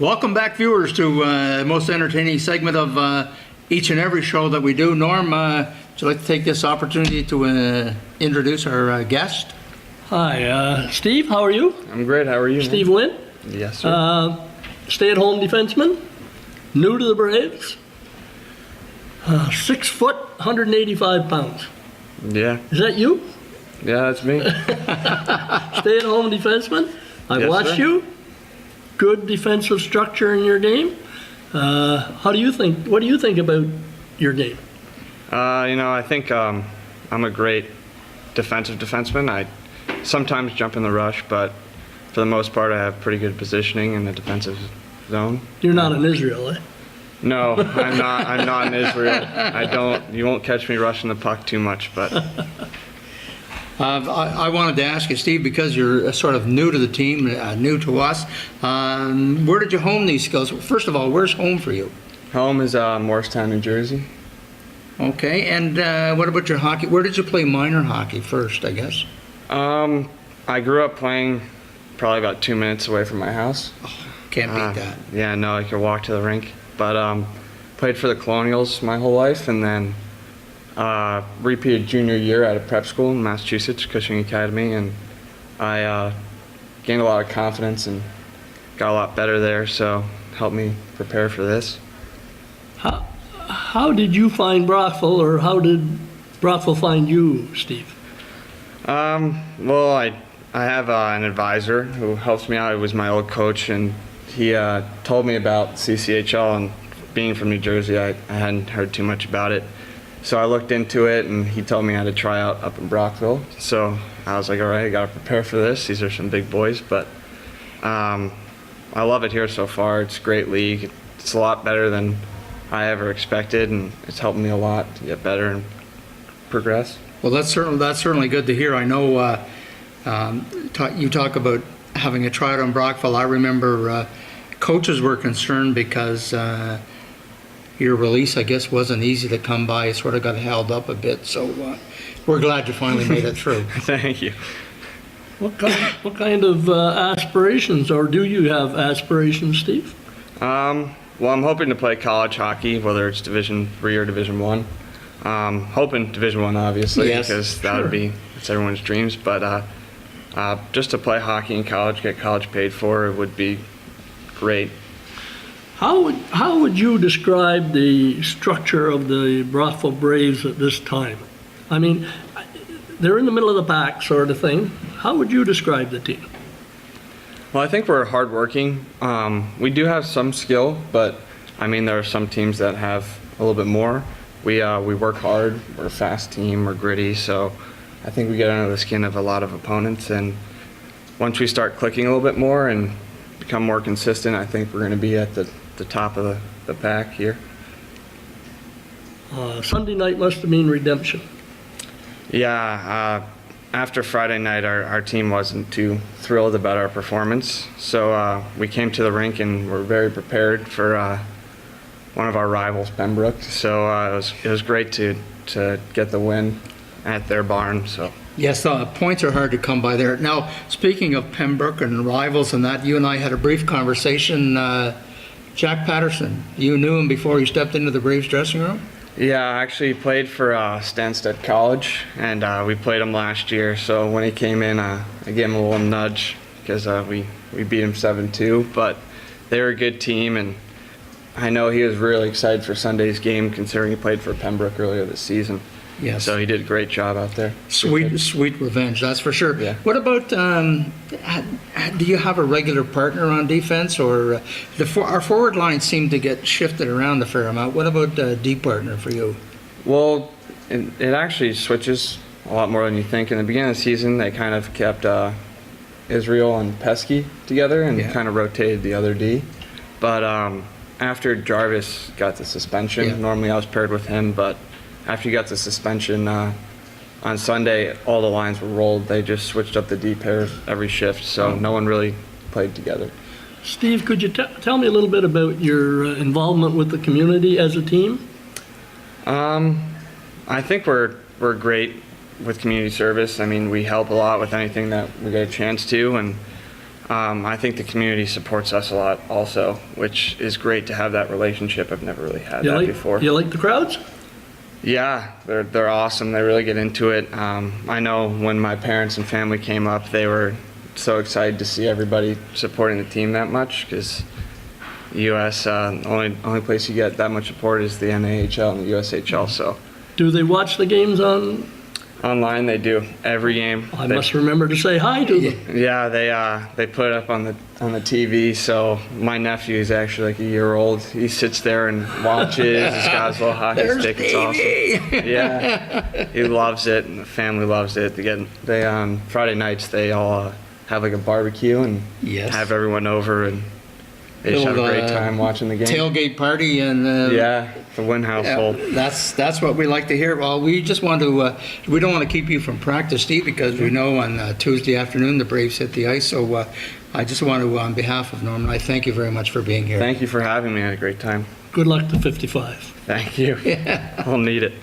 Welcome back, viewers, to the most entertaining segment of each and every show that we do. Norm, would you like to take this opportunity to introduce our guest? Hi, Steve, how are you? I'm great, how are you? SteveWindt? Yes, sir. Stay-at-home defenseman, new to the Braves, 6 foot, 185 pounds. Yeah. Is that you? Yeah, that's me. Stay-at-home defenseman. I Yes, watched sir. you. Good defensive structure in your game. What do you think about your game? I think I'm a great defensive defenseman. I sometimes jump in the rush, but for the most part, I have pretty good positioning in the defensive zone. You're not in Israel, eh? No, I'm not. I'm not in Israel. You won't catch me rushing the puck too much, but I wanted to ask you, Steve, because you're sort of new to the team, new to us, where did you hone these skills? First of all, where's home for you? home is Morristown, New Jersey. Okay, and what about your hockey? Where did you play minor hockey first, I guess? I grew up playing probably about 2 minutes away from my house. Can't beat that. Yeah, no, I could walk to the rink. But played for the Colonials my whole life, and then repeated junior year at a prep school in Massachusetts, Cushing Academy, and I gained a lot of confidence and got a lot better there, so helped me prepare for this. How did you find Brockville, or how did Brockville find you, Steve? Well, I have an advisor who helps me out. He was my old coach, and he told me about CCHL, and being from New Jersey, I hadn't heard too much about it. So I looked into it, and he told me how to try out up in Brockville. So I was like, all right, I got to prepare for this. These are some big boys, but I love it here so far. It's a great league. It's a lot better than I ever expected, and it's helped me a lot to get better and progress. Well, that's certainly good to hear. I know you talk about having a tryout in Brockville. I remember coaches were concerned because your release, I guess, wasn't easy to come by. It sort of got held up a bit. So we're glad you finally made it through. Thank you. What kind of aspirations, or do you have aspirations, Steve? Well, I'm hoping to play college hockey, whether it's Division III or Division I. Hoping Division I, obviously, Yes, because that sure. would be, it's everyone's dreams. But just to play hockey in college, get college paid for, it would be great. How would you describe the structure of the Brockville Braves at this time? I mean, they're in the middle of the pack sort of thing. How would you describe the team? Well, I think we're hardworking. We do have some skill, but I mean, there are some teams that have a little bit more. We work hard. We're a fast team. We're gritty. So I think we get under the skin of a lot of opponents. And once we start clicking a little bit more and become more consistent, I think we're going to be at the top of the pack here. Sunday night must have been redemption. Yeah. After Friday night, our team wasn't too thrilled about our performance. So we came to the rink and were very prepared for one of our rivals, Pembroke. So it was great to get the win at their barn. So Yes, points are hard to come by there. Now, speaking of Pembroke and rivals and that, you and I had a brief conversation. Jack Patterson, you knew him before you stepped into the Braves dressing room? yeah, I actually played for Stansted College, and we played him last year. So when he came in, I gave him a little nudge because we beat him 7-2. But they were a good team, and I know he was really excited for Sunday's game, considering he played for Pembroke earlier this season. Yes. So he did a great job out there. Sweet revenge, that's for sure. Yeah. What about, do you have a regular partner on defense, or our forward line seemed to get shifted around a fair amount. What about a D partner for you? Well, it actually switches a lot more than you think. In the beginning of the season, they kind of kept Israel and Pesky together and kind of rotated the other D. But after Jarvis got the suspension, normally I was paired with him, but after he got the suspension on Sunday, all the lines were rolled. They just switched up the D pairs every shift, so no one really played together. Steve, could you tell me a little bit about your involvement with the community as a team? I think we're great with community service. I mean, we help a lot with anything that we get a chance to, and I think the community supports us a lot also, which is great to have that relationship. I've never really had that before. You like the crowds? Yeah, they're awesome. They really get into it. I know when my parents and family came up, they were so excited to see everybody supporting the team that much, because U.S. Only place you get that much support is the NAHL and the USHL. So Do they watch the games on? online, they do every game. I must remember to say hi to them. Yeah, they put it up on the TV. So my nephew is actually like a year old. He sits there and watches. He's got his little hockey There's stick. It's awesome. Yeah, he loves it, and the family loves it. They on Friday nights they all have like a barbecue and Yes. have everyone over, and they just have a great time watching the game. Tailgate party and Yeah, the Wynn yeah, household. that's what we like to hear. Well, we just want to we don't want to keep you from practice, Steve, because we know on Tuesday afternoon the Braves hit the ice. So I just want to, on behalf of Norman, I thank you very much for being here. Thank you for having me. I had a great time. Good luck to 55. Thank you. I'll need it.